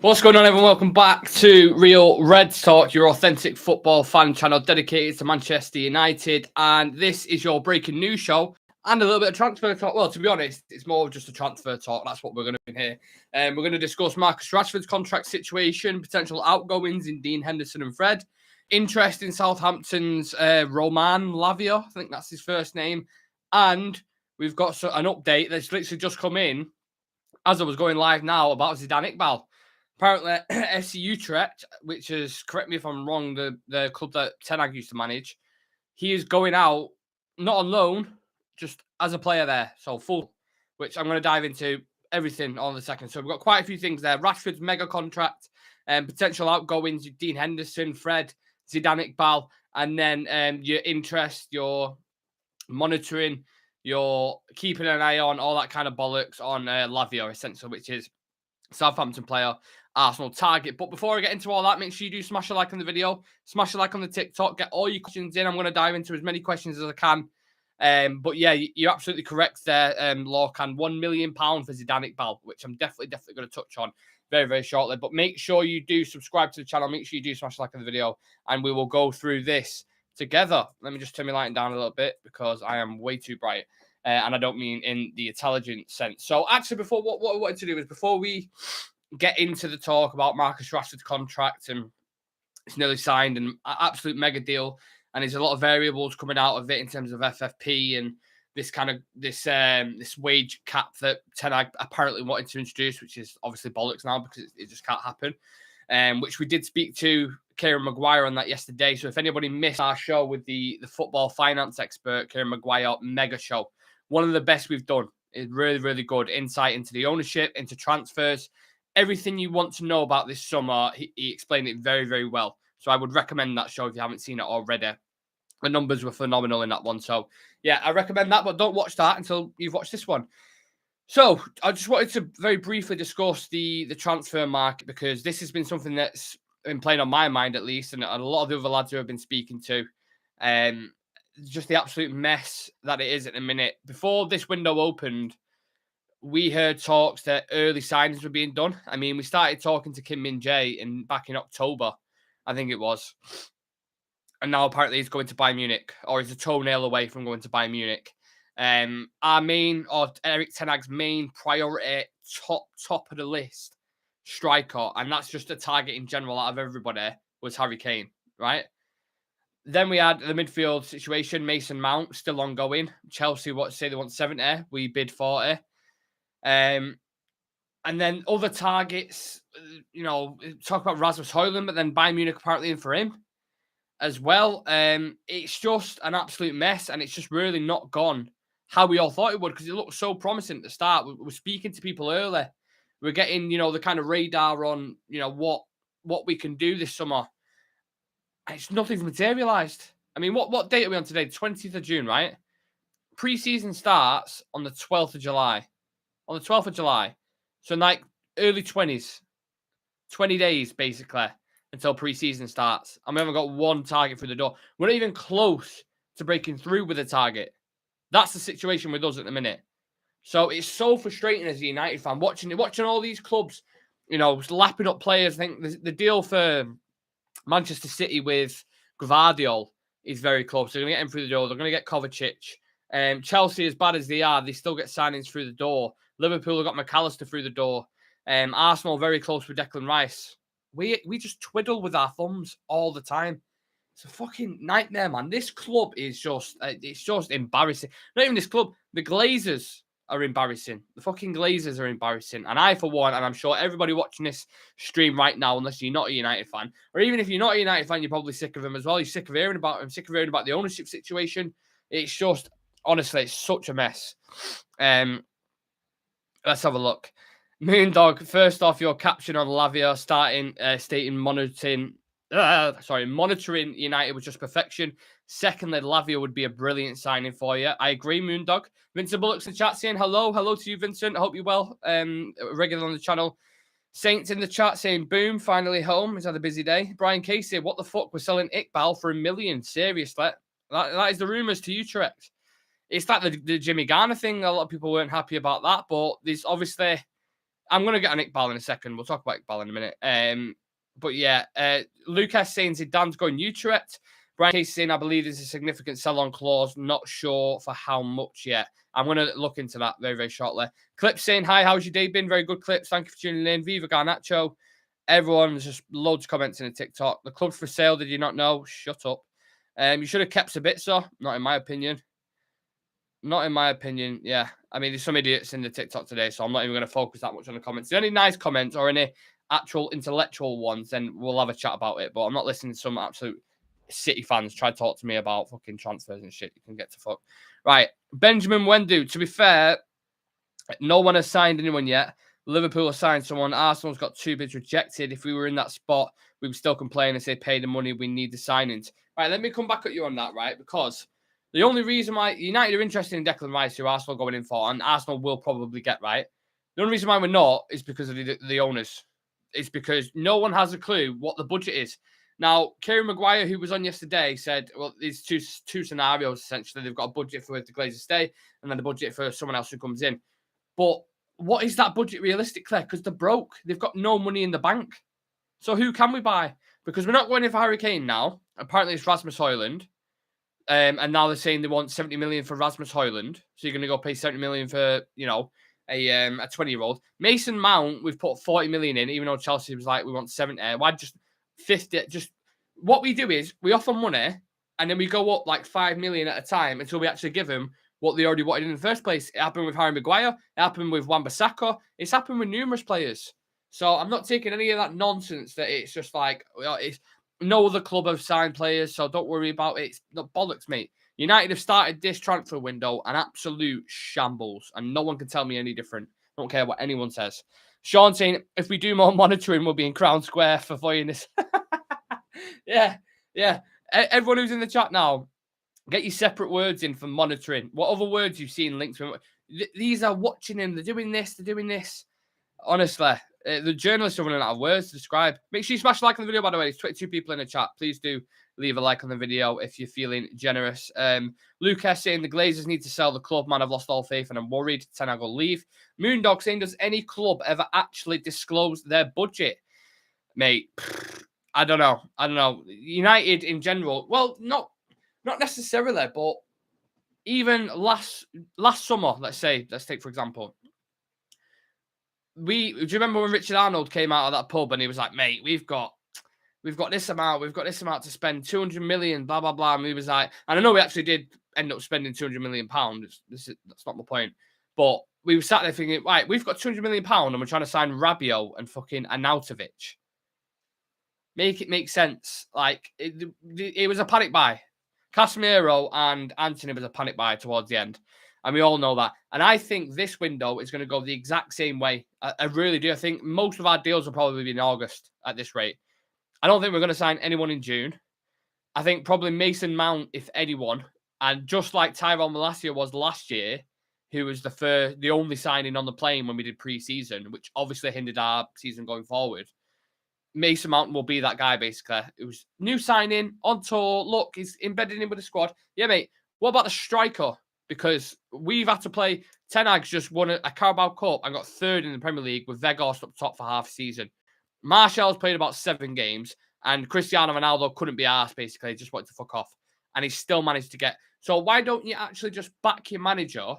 What's going on, everyone? Welcome back to Real Reds Talk, your authentic football fan channel dedicated to Manchester United. And this is your breaking news show and a little bit of transfer talk. Well, to be honest, it's more of just a transfer talk. That's what we're going to do here. We're going to discuss Marcus Rashford's contract situation, potential outgoings in Dean Henderson and Fred, interest in Southampton's Roman Lavia, I think that's his first name. And we've got an update that's literally just come in as I was going live now about Zidane Iqbal. Apparently, FC Utrecht, which is, correct me if I'm wrong, the club that Ten Hag used to manage, he is going out, not on loan, just as a player there. So full, which I'm going to dive into everything on the second. So we've got quite a few things there. Rashford's mega contract, potential outgoings, Dean Henderson, Fred, Zidane Iqbal, and then your interest, your monitoring, your keeping an eye on, all that kind of bollocks on Lavia, essentially, which is Southampton player, Arsenal target. But before I get into all that, make sure you do smash a like on the video, smash a like on the TikTok, get all your questions in. I'm going to dive into as many questions as I can. But yeah, you're absolutely correct there, Lorcan. £1 million for Zidane Iqbal, which I'm definitely going to touch on very, very shortly. But make sure you do subscribe to the channel. Make sure you do smash a like on the video, and we will go through this together. Let me just turn my lighting down a little bit because I am way too bright. And I don't mean in the intelligent sense. So actually, before what I wanted to do is before we get into the talk about Marcus Rashford's contract, and it's nearly signed and absolute mega deal, and there's a lot of variables coming out of it in terms of FFP and this kind of this wage cap that Ten Hag apparently wanted to introduce, which is obviously bollocks now because it just can't happen. Which we did speak to Kieran Maguire on that yesterday. So if anybody missed our show with the football finance expert, Kieran Maguire, mega show. One of the best we've done. Is really, really good insight into the ownership, into transfers, everything you want to know about this summer. He explained it very, very well. So I would recommend that show if you haven't seen it already. The numbers were phenomenal in that one. So yeah, I recommend that, but don't watch that until you've watched this one. So I just wanted to very briefly discuss the transfer market, because this has been something that's been playing on my mind, at least, and a lot of the other lads who I've been speaking to. Just the absolute mess that it is at the minute. Before this window opened, we heard talks that early signings were being done. I mean, we started talking to Kim Min-jae back in October, I think it was. And now apparently he's going to Bayern Munich, or he's a toenail away from going to Bayern Munich. Our main, or Erik Ten Hag's main priority, top of the list, striker, and that's just a target in general out of everybody, was Harry Kane, right? Then we had the midfield situation. Mason Mount still ongoing. Chelsea say they want 70. We bid 40. And then other targets, talk about Rasmus Højlund, but then Bayern Munich apparently in for him as well. It's just an absolute mess, and it's just really not gone how we all thought it would, because it looked so promising at the start. We're speaking to people early. We're getting, the kind of radar on, what we can do this summer. It's nothing's materialised. I mean, what date are we on today? 20th of June, right? Pre-season starts on the 12th of July. On the 12th of July. So, like, early 20s. 20 days, basically, until pre-season starts. And we haven't got one target through the door. We're not even close to breaking through with a target. That's the situation with us at the minute. So, it's so frustrating as a United fan. Watching all these clubs, lapping up players. I think the deal for Manchester City with Gvardiol is very close. They're going to get him through the door. They're going to get Kovacic. Chelsea, as bad as they are, they still get signings through the door. Liverpool have got McAllister through the door. Arsenal very close with Declan Rice. We just twiddle with our thumbs all the time. It's a fucking nightmare, man. This club is just it's just embarrassing. Not even this club. The Glazers are embarrassing. The fucking Glazers are embarrassing. And I, for one, and I'm sure everybody watching this stream right now, unless you're not a United fan, or even if you're not a United fan, you're probably sick of him as well. You're sick of hearing about him, sick of hearing about the ownership situation. It's just, honestly, it's such a mess. Let's have a look. Moondog, first off, your caption on Lavia stating monitoring United was just perfection. Secondly, Lavia would be a brilliant signing for you. I agree, Moondog. Vincent Bullock's in the chat saying hello. Hello to you, Vincent. I hope you're well. Regular on the channel. Saints in the chat saying, boom, finally home. He's had a busy day. Brian Casey, what the fuck? We're selling Iqbal for $1 million. Seriously? That is the rumours to Utrecht. It's like the Jimmy Garner thing. A lot of people weren't happy about that, but there's obviously I'm going to get an Iqbal in a second. We'll talk about Iqbal in a minute. But yeah, Lucas saying Zidane's going Utrecht. Brian Case saying, I believe there's a significant sell-on clause. Not sure for how much yet. I'm going to look into that very, very shortly. Clips saying, hi, how's your day been? Very good, Clips. Thank you for tuning in. Viva Garnacho. Everyone's just loads of comments in the TikTok. The club's for sale. Did you not know? Shut up. You should have kept Sabitzer. Not in my opinion. Not in my opinion. Yeah. I mean, there's some idiots in the TikTok today, so I'm not even going to focus that much on the comments. If there are any nice comments or any actual intellectual ones, then we'll have a chat about it. But I'm not listening to some absolute City fans try to talk to me about fucking transfers and shit. You can get to fuck. Right. Benjamin Wendu. To be fair, no one has signed anyone yet. Liverpool has signed someone. Arsenal's got 2 bids rejected. If we were in that spot, we would still complain and say, pay the money. We need the signings. Right. Let me come back at you on that, right? Because the only reason why United are interested in Declan Rice, who Arsenal are going in for, and Arsenal will probably get, right? The only reason why we're not is because of the owners. It's because no one has a clue what the budget is. Now, Kieran Maguire, who was on yesterday, said, well, there's two scenarios, essentially. They've got a budget for the Glazers stay and then a budget for someone else who comes in. But what is that budget realistically? Because they're broke. They've got no money in the bank. So who can we buy? Because we're not going in for Harry Kane now. Apparently, it's Rasmus Højlund. And now they're saying they want 70 million for Rasmus Højlund. So you're going to go pay 70 million for, you know, a 20-year-old. Mason Mount, we've put 40 million in, even though Chelsea was like, we want 70. Why just 50? Just what we do is we offer money and then we go up like 5 million at a time until we actually give them what they already wanted in the first place. It happened with Harry Maguire. It happened with Wan-Bissaka. It's happened with numerous players. So I'm not taking any of that nonsense that it's just like, it's no other club have signed players, so don't worry about it. It's not bollocks, mate. United have started this transfer window an absolute shambles, and no one can tell me any different. I don't care what anyone says. Sean saying, if we do more monitoring, we'll be in Crown Square for voyiness. Yeah. Everyone who's in the chat now, get your separate words in for monitoring. What other words you've seen linked to him? These are watching him. They're doing this. Honestly, the journalists are running out of words to describe. Make sure you smash a like on the video, by the way. There's 22 people in the chat. Please do leave a like on the video if you're feeling generous. Lucas saying the Glazers need to sell the club. Man, I've lost all faith and I'm worried. Ten Hag will leave. Moondog saying, does any club ever actually disclose their budget? Mate, I don't know. United in general, well, not necessarily, but even last summer, let's take for example, do you remember when Richard Arnold came out of that pub and he was like, mate, we've got this amount to spend, 200 million, blah, blah, blah. And we was like, and I know we actually did end up spending 200 million pounds. That's not my point. But we were sat there thinking, right, we've got 200 million pounds and we're trying to sign Rabiot and fucking Arnautovic. Make it make sense. Like, it was a panic buy. Casemiro and Anthony was a panic buy towards the end. And we all know that. And I think this window is going to go the exact same way. I really do. I think most of our deals will probably be in August at this rate. I don't think we're going to sign anyone in June. I think probably Mason Mount, if anyone. And just like Tyrone Malacia was last year, who was the only signing on the plane when we did pre-season, which obviously hindered our season going forward. Mason Mount will be that guy, basically. It was new signing, on tour. Look, he's embedded in with the squad. Yeah, mate. What about the striker? Because we've had to play. Ten Hag's just won a Carabao Cup and got third in the Premier League with Weghorst up top for half a season. Martial's played about 7 games, and Cristiano Ronaldo couldn't be arsed, basically. He just wanted to fuck off. And he still managed to get. So why don't you actually just back your manager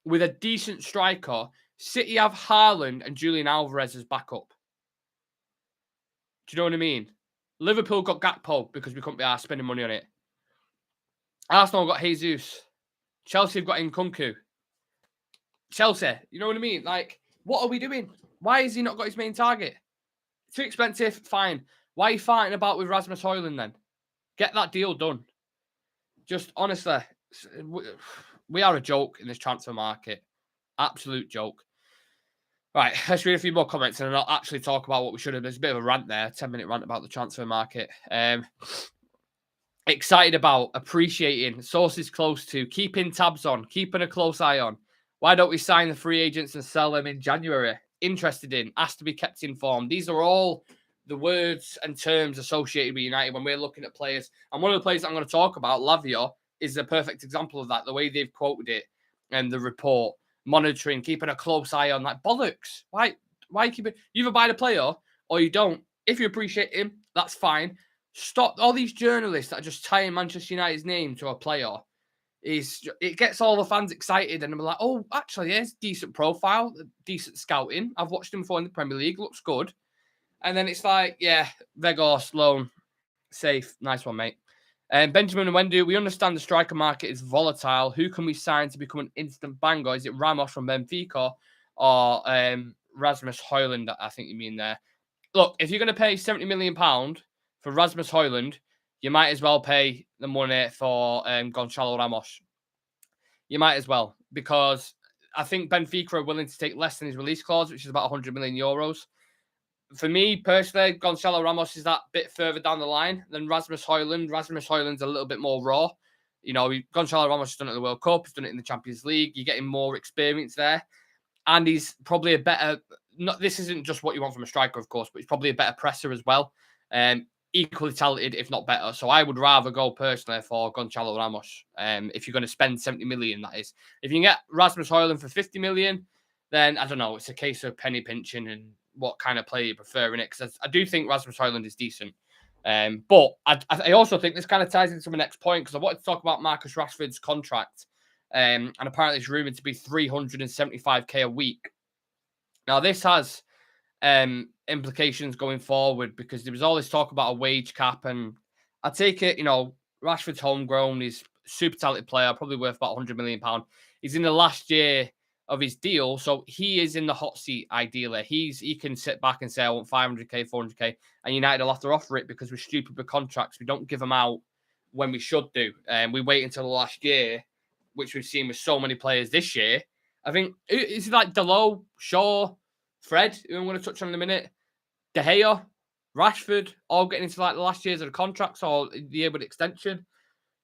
with a decent striker? City have Haaland and Julian Alvarez as backup. Do you know what I mean? Liverpool got Gakpo because we couldn't be arsed spending money on it. Arsenal got Jesus. Chelsea have got Nkunku. Chelsea, you know what I mean? Like, what are we doing? Why has he not got his main target? Too expensive, fine. Why are you fighting about with Rasmus Højlund then? Get that deal done. Just honestly, we are a joke in this transfer market. Absolute joke. Right, let's read a few more comments and I'll actually talk about what we should have. There's a bit of a rant there, 10-minute rant about the transfer market. Excited about, appreciating, sources close to, keeping tabs on, keeping a close eye on. Why don't we sign the free agents and sell them in January? Interested in, asked to be kept informed. These are all the words and terms associated with United when we're looking at players. And one of the players that I'm going to talk about, Lavia, is a perfect example of that. The way they've quoted it and the report, monitoring, keeping a close eye on that. Bollocks. Why? Why keep it? You either buy the player or you don't. If you appreciate him, that's fine. Stop all these journalists that are just tying Manchester United's name to a player. It gets all the fans excited and they're like, oh, actually, yeah, it's decent profile, decent scouting. I've watched him before in the Premier League, looks good. And then it's like, yeah, Vegas, loan, safe, nice one, mate. Benjamin and Wendy, we understand the striker market is volatile. Who can we sign to become an instant banger? Is it Ramos from Benfica or Rasmus Højlund? I think you mean there. Look, if you're going to pay £70 million for Rasmus Højlund, you might as well pay the money for Gonçalo Ramos. You might as well, because I think Benfica are willing to take less than his release clause, which is about €100 million. For me, personally, Gonçalo Ramos is that bit further down the line than Rasmus Højlund. Rasmus Højlund's a little bit more raw. You know, Gonçalo Ramos has done it in the World Cup. He's done it in the Champions League. You're getting more experience there. And he's probably a better... this isn't just what you want from a striker, of course, but he's probably a better presser as well. Equally talented, if not better. So I would rather go personally for Gonçalo Ramos. If you're going to spend 70 million, that is. If you can get Rasmus Højlund for 50 million, then I don't know. It's a case of penny pinching and what kind of player you prefer in it. Because I do think Rasmus Højlund is decent. But I also think this kind of ties into my next point, because I wanted to talk about Marcus Rashford's contract. And apparently it's rumoured to be 375k a week. Now, this has implications going forward, because there was all this talk about a wage cap, and I take it, you know, Rashford's homegrown, he's a super talented player, probably worth about £100 million. He's in the last year of his deal, so he is in the hot seat ideally. He can sit back and say, I want 500k, 400k, and United will have to offer it because we're stupid with contracts. We don't give them out when we should do. We wait until the last year, which we've seen with so many players this year. I think, is it like Delo, Shaw, Fred, who I'm going to touch on in a minute, De Gea, Rashford, all getting into like the last years of the contracts or the year with extension?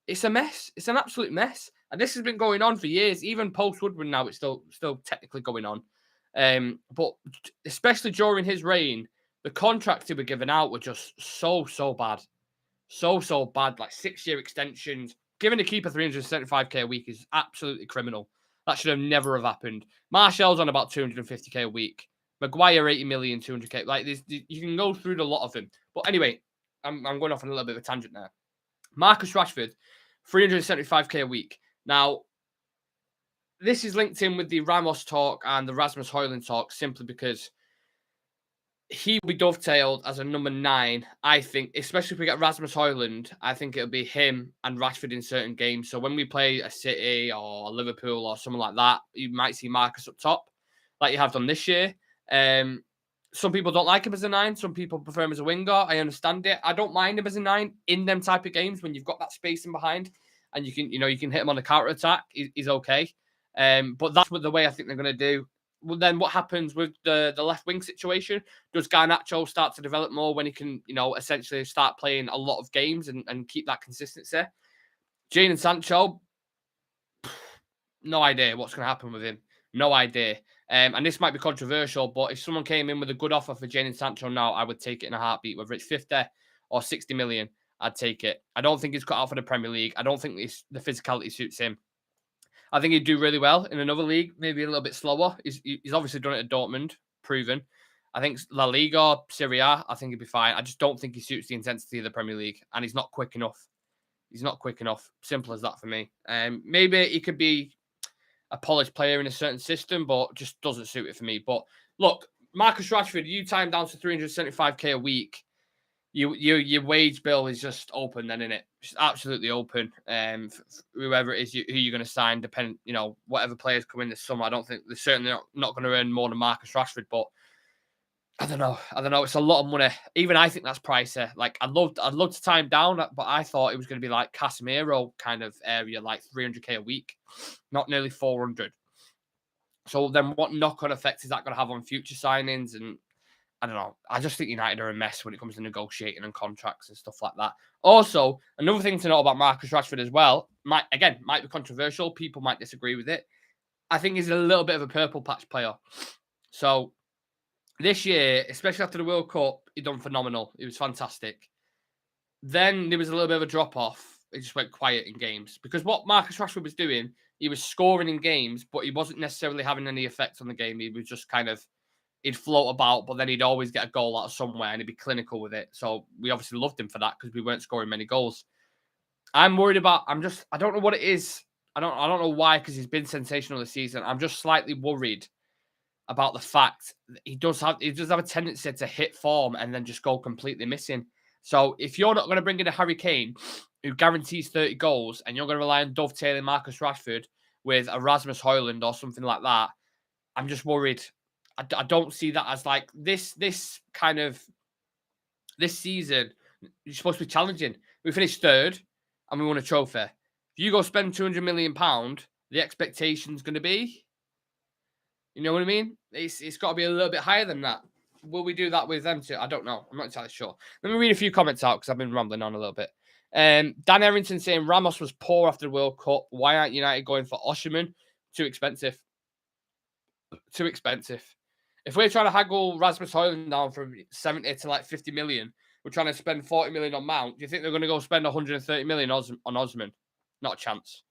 It's a mess. It's an absolute mess. And this has been going on for years. Even post-Woodward now, it's still technically going on. But especially during his reign, the contracts he were given out were just so bad. So bad. Like 6-year extensions. Giving a keeper 375k a week is absolutely criminal. That should have never have happened. Martial's on about 250k a week. Maguire 80 million, 200k. Like this, you can go through the lot of them. But anyway, I'm going off on a little bit of a tangent there. Marcus Rashford, 375k a week. Now, this is linked in with the Ramos talk and the Rasmus Højlund talk, simply because he will be dovetailed as a number 9, I think, especially if we get Rasmus Højlund. I think it'll be him and Rashford in certain games. So when we play a City or a Liverpool or something like that, you might see Marcus up top, like you have done this year. Some people don't like him as a 9. Some people prefer him as a winger. I understand it. I don't mind him as a 9 in them type of games when you've got that space in behind and you can hit him on the counter attack. He's okay. But that's what the way I think they're going to do. Well, then what happens with the left wing situation? Does Garnacho start to develop more when he can, essentially start playing a lot of games and keep that consistency? Jadon Sancho, no idea what's going to happen with him. No idea. And this might be controversial, but if someone came in with a good offer for Jadon Sancho now, I would take it in a heartbeat. Whether it's 50 or 60 million, I'd take it. I don't think he's cut out for the Premier League. I don't think the physicality suits him. I think he'd do really well in another league, maybe a little bit slower. He's obviously done it at Dortmund, proven. I think La Liga, Serie A, I think he'd be fine. I just don't think he suits the intensity of the Premier League, and he's not quick enough. He's not quick enough. Simple as that for me. Maybe he could be a polished player in a certain system, but just doesn't suit it for me. But look, Marcus Rashford, you time down to 375k a week. Your wage bill is just open then, isn't it? It's absolutely open. Whoever it is who you're going to sign, depending, whatever players come in this summer. I don't think they're certainly not going to earn more than Marcus Rashford, but I don't know. It's a lot of money. Even I think that's pricey. Like I'd love to time down, but I thought it was going to be like Casemiro kind of area, like 300k a week, not nearly 400. So then, what knock-on effect is that going to have on future signings? And I don't know. I just think United are a mess when it comes to negotiating and contracts and stuff like that. Also, another thing to know about Marcus Rashford as well, might be controversial. People might disagree with it. I think he's a little bit of a purple patch player. So this year, especially after the World Cup, he done phenomenal. He was fantastic. Then there was a little bit of a drop-off. It just went quiet in games. Because what Marcus Rashford was doing, he was scoring in games, but he wasn't necessarily having any effect on the game. He was just kind of he'd float about, but then he'd always get a goal out of somewhere and he'd be clinical with it. So we obviously loved him for that because we weren't scoring many goals. I'm worried about. I don't know what it is. I don't know why, because he's been sensational this season. I'm just slightly worried about the fact that he does have a tendency to hit form and then just go completely missing. So if you're not going to bring in a Harry Kane who guarantees 30 goals and you're going to rely on dovetailing Marcus Rashford with a Rasmus Højlund or something like that, I'm just worried. I don't see that as like this season. You're supposed to be challenging. We finished third and we won a trophy. If you go spend £200 million, the expectation's going to be, you know what I mean? It's got to be a little bit higher than that. Will we do that with them too? I don't know. I'm not entirely sure. Let me read a few comments out because I've been rambling on a little bit. Dan Errington saying Ramos was poor after the World Cup. Why aren't United going for Osimhen? Too expensive. Too expensive. If we're trying to haggle Rasmus Højlund down from 70 to like 50 million, we're trying to spend 40 million on Mount. Do you think they're going to go spend 130 million on Osimhen? Not a chance.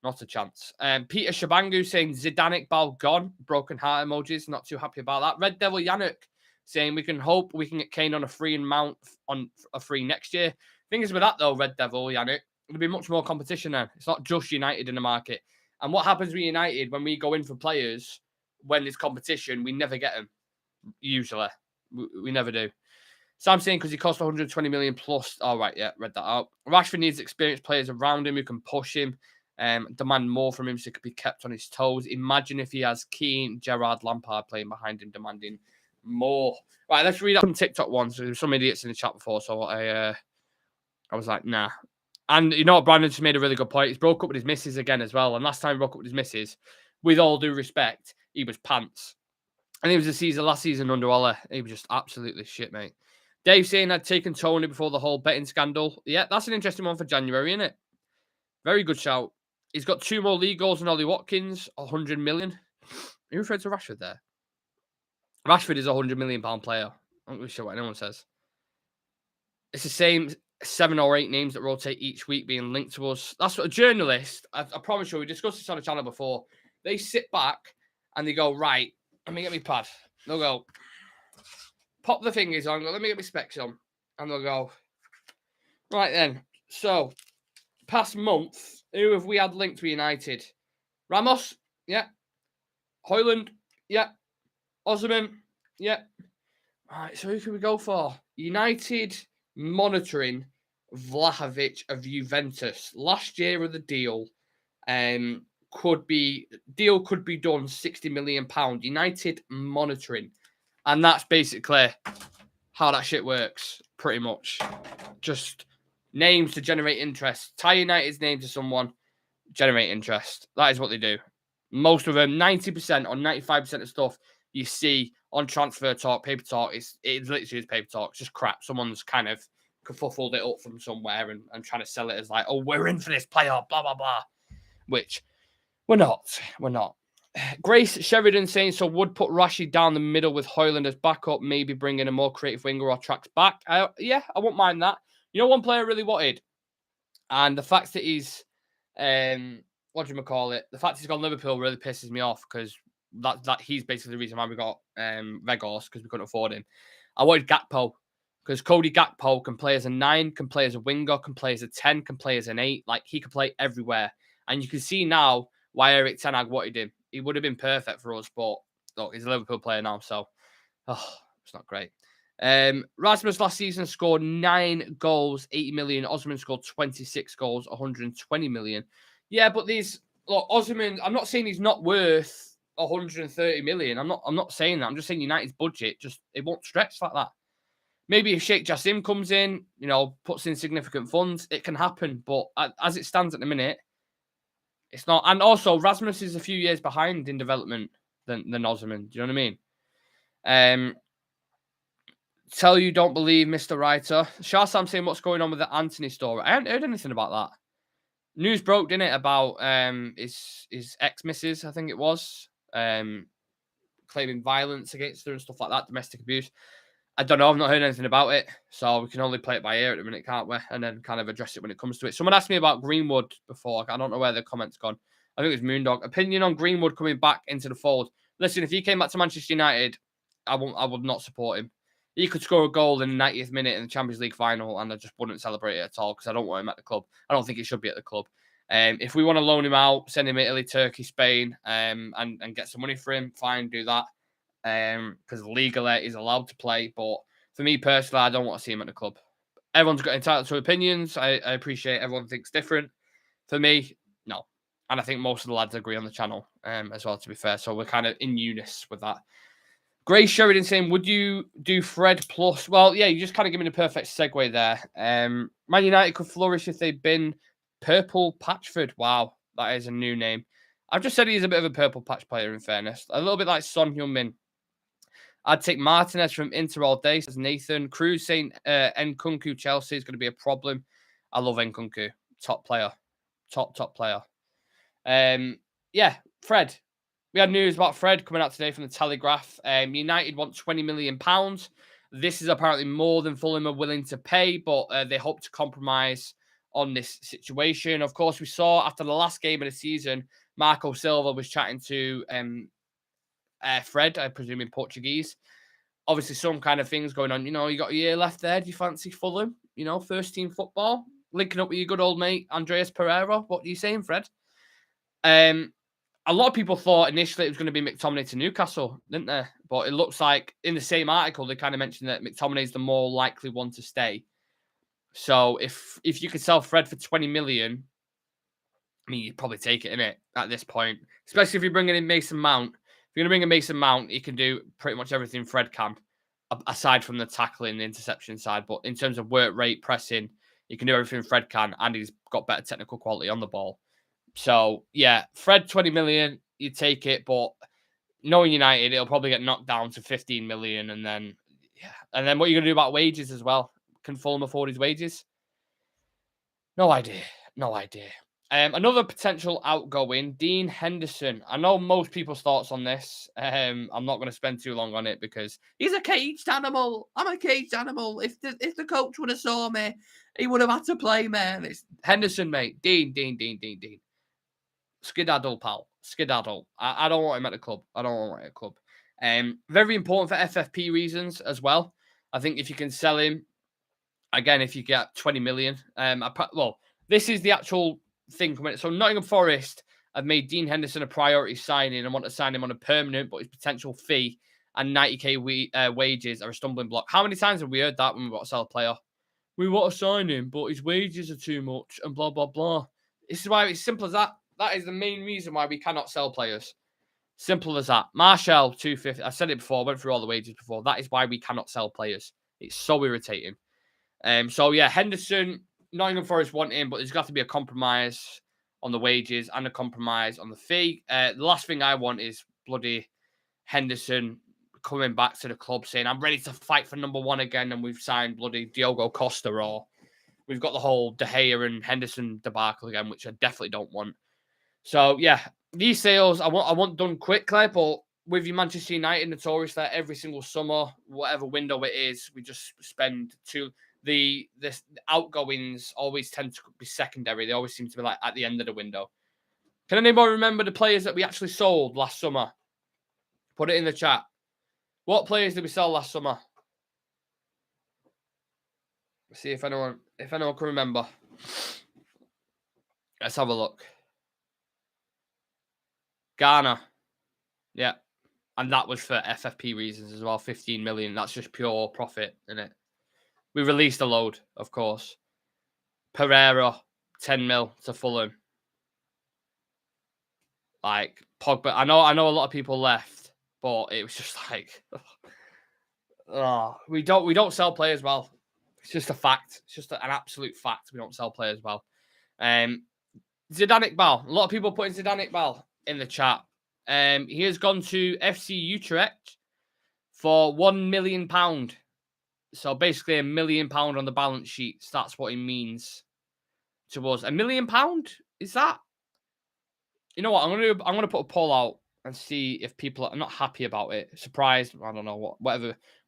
Not a chance. Peter Shabangu saying Zidane Iqbal gone. Broken heart emojis. Not too happy about that. Red Devil Yannick saying we can hope we can get Kane on a free and Mount on a free next year. Thing is with that though, Red Devil Yannick, there'll be much more competition then. It's not just United in the market. And what happens with United when we go in for players when there's competition, we never get them. Usually. We never do. Sam saying because he cost 120 million plus. All right, yeah, read that out. Rashford needs experienced players around him who can push him. Demand more from him so he could be kept on his toes. Imagine if he has Keane, Gerrard, Lampard playing behind him, demanding more. Right, let's read up some TikTok ones. There were some idiots in the chat before, so I was like, nah. And you know what, Brandon just made a really good point. He's broke up with his missus again as well. And last time he broke up with his missus, with all due respect, he was pants. And he was last season under Ole. He was just absolutely shit, mate. Dave saying I'd taken Tony before the whole betting scandal. Yeah, that's an interesting one for January, isn't it? Very good shout. He's got 2 more league goals than Ollie Watkins, 100 million. You referred to Rashford there? Rashford is a £100 million player. I'm not really sure what anyone says. It's the same 7 or 8 names that rotate each week being linked to us. That's what a journalist, I promise you, we discussed this on the channel before. They sit back and they go, right, let me get my pad. They'll go, pop the fingers on, let me get my specs on. And they'll go, right then, so past month, who have we had linked to United? Ramos, yeah. Højlund, yeah. Osimhen, yeah. All right, so who can we go for? United monitoring Vlahovic of Juventus. Last year of the deal could be done £60 million. United monitoring. And that's basically how that shit works, pretty much. Just names to generate interest. Tie United's name to someone, generate interest. That is what they do. Most of them, 90% or 95% of stuff you see on Transfer Talk, Paper Talk, it literally is Paper Talk. It's just crap. Someone's kind of kerfuffled it up from somewhere and trying to sell it as like, oh, we're in for this player, blah, blah, blah. Which we're not. We're not. Grace Sheridan saying, so would put Rashi down the middle with Højlund as backup, maybe bring in a more creative winger or tracks back. Yeah, I wouldn't mind that. You know, one player I really wanted, and the fact that he's, what do you call it? The fact he's gone Liverpool really pisses me off because that he's basically the reason why we got Vegas, because we couldn't afford him. I wanted Gakpo because Cody Gakpo can play as a 9, can play as a winger, can play as a 10, can play as an 8. Like, he can play everywhere. And you can see now why Erik ten Hag wanted him. He would have been perfect for us, but look, he's a Liverpool player now, so it's not great. Rasmus last season scored 9 goals, 80 million. Osimhen scored 26 goals, 120 million. Yeah, but Osimhen, I'm not saying he's not worth 130 million. I'm not saying that. I'm just saying United's budget it won't stretch like that. Maybe if Sheikh Jassim comes in, puts in significant funds, it can happen. But as it stands at the minute, it's not. And also, Rasmus is a few years behind in development than Osimhen. Do you know what I mean? Tell you don't believe, Mr. Writer. Shah Sam saying what's going on with the Anthony story. I haven't heard anything about that. News broke, didn't it, about his ex-missus, I think it was, claiming violence against her and stuff like that, domestic abuse. I don't know. I've not heard anything about it, so we can only play it by ear at the minute, can't we? And then kind of address it when it comes to it. Someone asked me about Greenwood before. I don't know where the comment's gone. I think it was Moondog. Opinion on Greenwood coming back into the fold. Listen, if he came back to Manchester United I would not support him. He could score a goal in the 90th minute in the Champions League final, and I just wouldn't celebrate it at all because I don't want him at the club. I don't think he should be at the club. If we want to loan him out, send him to Italy, Turkey, Spain, and get some money for him, fine, do that. Because legally he's allowed to play. But for me personally, I don't want to see him at the club. Everyone's got entitled to opinions. I appreciate everyone thinks different. For me, no. And I think most of the lads agree on the channel as well, to be fair. So we're kind of in unison with that. Grace Sheridan saying, would you do Fred plus? Well, yeah, you just kind of give me the perfect segue there. Man United could flourish if they'd been Purple Patchford. Wow, that is a new name. I've just said he's a bit of a purple patch player, in fairness. A little bit like Son Heung-min. I'd take Martinez from Inter all day, says Nathan. Cruz saying Nkunku Chelsea is going to be a problem. I love Nkunku. Top player. Top player. Yeah, Fred. We had news about Fred coming out today from the Telegraph. United want £20 million. This is apparently more than Fulham are willing to pay, but they hope to compromise on this situation. Of course, we saw after the last game of the season, Marco Silva was chatting to Fred, I presume in Portuguese. Obviously, some kind of things going on. You know, you got a year left there. Do you fancy Fulham? You know, first team football. Linking up with your good old mate, Andreas Pereira. What are you saying, Fred? A lot of people thought initially it was going to be McTominay to Newcastle, didn't they? But it looks like in the same article, they kind of mentioned that McTominay is the more likely one to stay. So if you could sell Fred for 20 million, I mean, you'd probably take it, innit, at this point. Especially if you're bringing in Mason Mount. If you're going to bring in Mason Mount, he can do pretty much everything Fred can, aside from the tackling, the interception side. But in terms of work rate, pressing, he can do everything Fred can, and he's got better technical quality on the ball. So, yeah, Fred, 20 million, you take it, but knowing United, it'll probably get knocked down to 15 million, and then what are you going to do about wages as well? Can Fulham afford his wages? No idea. Another potential outgoing, Dean Henderson. I know most people's thoughts on this. I'm not going to spend too long on it because he's a caged animal. I'm a caged animal. If the coach would have saw me, he would have had to play, man. It's Henderson, mate. Dean. Skedaddle, pal. Skedaddle. I don't want him at the club. Very important for FFP reasons as well. I think if you can sell him, again, if you get 20 million, this is the actual thing. So Nottingham Forest have made Dean Henderson a priority signing and want to sign him on a permanent, but his potential fee and 90k wages are a stumbling block. How many times have we heard that when we want to sell a player? We want to sign him, but his wages are too much and blah, blah, blah. This is why it's simple as that. That is the main reason why we cannot sell players. Simple as that. Marshall, 250. I said it before. I went through all the wages before. That is why we cannot sell players. It's so irritating. So, yeah, Henderson, Nottingham Forest want him, but there's got to be a compromise on the wages and a compromise on the fee. The last thing I want is bloody Henderson coming back to the club saying, I'm ready to fight for number one again, and we've signed bloody Diogo Costa, or we've got the whole De Gea and Henderson debacle again, which I definitely don't want. So, yeah, these sales I want done quickly, but with your Manchester United notorious that every single summer, whatever window it is, we just spend the outgoings always tend to be secondary. They always seem to be like at the end of the window. Can anybody remember the players that we actually sold last summer? Put it in the chat. What players did we sell last summer? Let's see if anyone can remember. Let's have a look. Ghana. Yeah. And that was for FFP reasons as well. 15 million. That's just pure profit, isn't it? We released a load, of course. Pereira, 10 mil to Fulham. Like, Pogba. I know a lot of people left, but it was just like, we don't sell players well. It's just a fact. It's just an absolute fact. We don't sell players well. Zidane Iqbal. A lot of people putting Zidane Iqbal in the chat. He has gone to FC Utrecht for £1 million. So basically £1 million on the balance sheet. So that's what it means to us. £1 million? Is that? You know what? I'm gonna put a poll out and see if people are not happy about it. Surprised. I don't know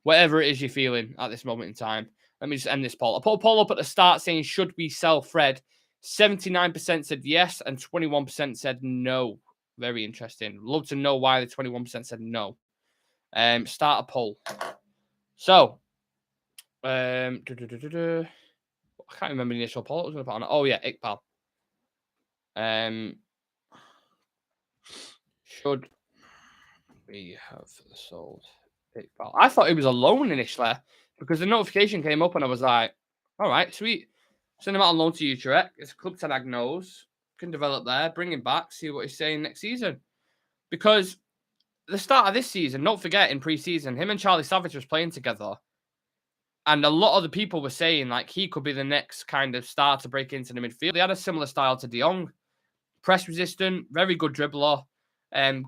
whatever it is you're feeling at this moment in time. Let me just end this poll. I put a poll up at the start saying, should we sell Fred? 79% said yes and 21% said no. Very interesting. Love to know why the 21% said no. Start a poll. So, I can't remember the initial poll I was going to put on it. Oh, yeah, Iqbal. Should we have sold Iqbal? I thought it was a loan initially because the notification came up and I was like, all right, sweet. Send him out on loan to Utrecht. It's a club Tenag knows. Can develop there, bring him back, see what he's saying next season. Because the start of this season, don't forget, in pre-season, him and Charlie Savage was playing together. And a lot of the people were saying, like, he could be the next kind of star to break into the midfield. He had a similar style to De Jong. Press resistant, very good dribbler,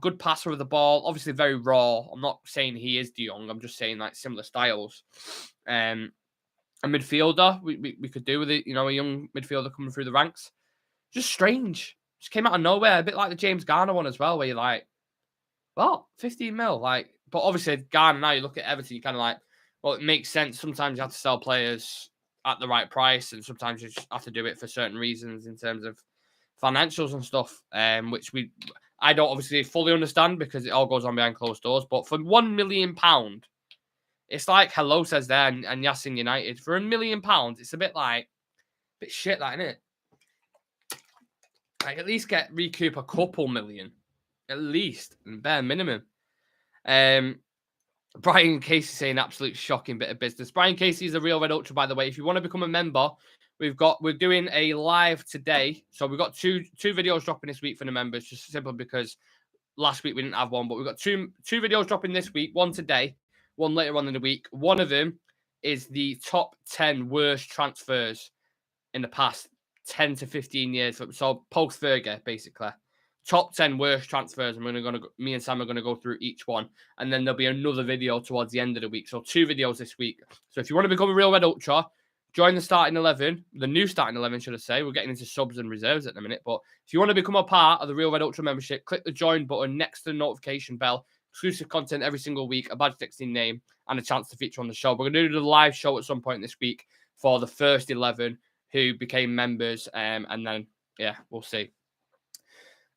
good passer of the ball. Obviously, very raw. I'm not saying he is De Jong. I'm just saying, like, similar styles. A midfielder, we could do with it, you know, a young midfielder coming through the ranks. Just strange. Just came out of nowhere. A bit like the James Garner one as well, where you're like, well, 15 mil. Like, but obviously, Garner, now you look at Everton, you kind of like, well, it makes sense. Sometimes you have to sell players at the right price, and sometimes you just have to do it for certain reasons in terms of financials and stuff, which I don't obviously fully understand because it all goes on behind closed doors. But for £1 million, it's like Hello says there and Yasin United. For £1 million, it's a bit shit, that, isn't it? Like, at least recoup a couple million, at least, bare minimum. Brian Casey saying absolute shocking bit of business. Brian Casey is a Real Red Ultra, by the way. If you want to become a member, we're doing a live today. So we've got two videos dropping this week for the members, just simply because last week we didn't have one. But we've got two videos dropping this week, one today, one later on in the week. One of them is the top 10 worst transfers in the past 10 to 15 years. So post Fergie, basically. Top 10 worst transfers. And me and Sam are going to go through each one. And then there'll be another video towards the end of the week. So 2 videos this week. So if you want to become a Real Red Ultra, join the starting 11. The new starting 11, should I say. We're getting into subs and reserves at the minute. But if you want to become a part of the Real Red Ultra membership, click the join button next to the notification bell. Exclusive content every single week, a badge 16 name, and a chance to feature on the show. We're going to do the live show at some point this week for the first 11 who became members. And then, yeah, we'll see.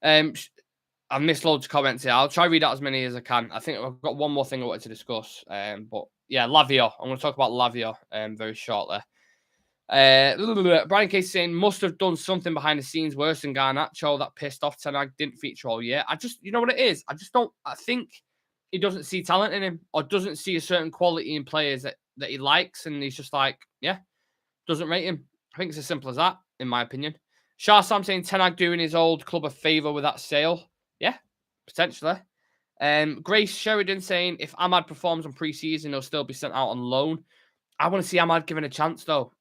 I've missed loads of comments here. I'll try to read out as many as I can. I think I've got one more thing I wanted to discuss. But yeah, Lavia. I'm going to talk about Lavia very shortly. Brian Case saying must have done something behind the scenes worse than Garnacho that pissed off Tenag, didn't feature all year. You know what it is? I think he doesn't see talent in him or doesn't see a certain quality in players that he likes. And he's just like, yeah, doesn't rate him. I think it's as simple as that, in my opinion. Shah Sam saying Tenag doing his old club a favour with that sale. Yeah, potentially. Grace Sheridan saying if Ahmad performs on pre-season, he'll still be sent out on loan. I want to see Ahmad given a chance, though.